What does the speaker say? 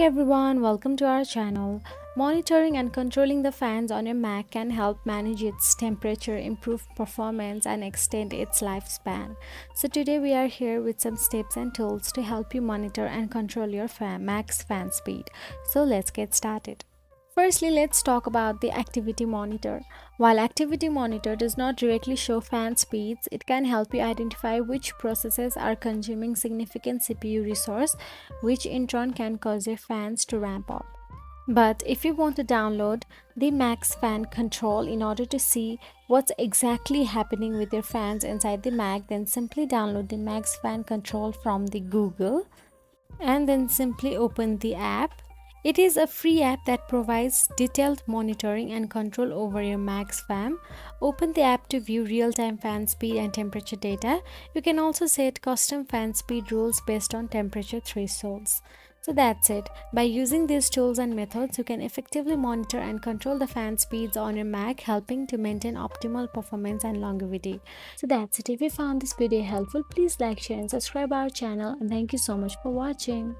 Hey everyone, welcome to our channel. Monitoring and controlling the fans on your Mac can help manage its temperature, improve performance, and extend its lifespan. So, today we are here with some tips and tools to help you monitor and control your Mac's fan speed. So, let's get started. Firstly, let's talk about the activity monitor. While activity monitor does not directly show fan speeds, it can help you identify which processes are consuming significant CPU resource, which in turn can cause your fans to ramp up. But if you want to download the Max Fan Control in order to see what's exactly happening with your fans inside the Mac, then simply download the Max Fan Control from the Google and then simply open the app. It is a free app that provides detailed monitoring and control over your Max fan. Open the app to view real-time fan speed and temperature data. You can also set custom fan speed rules based on temperature thresholds. So that's it. By using these tools and methods, you can effectively monitor and control the fan speeds on your Mac, helping to maintain optimal performance and longevity. So that's it. If you found this video helpful, please like, share, and subscribe our channel. And thank you so much for watching.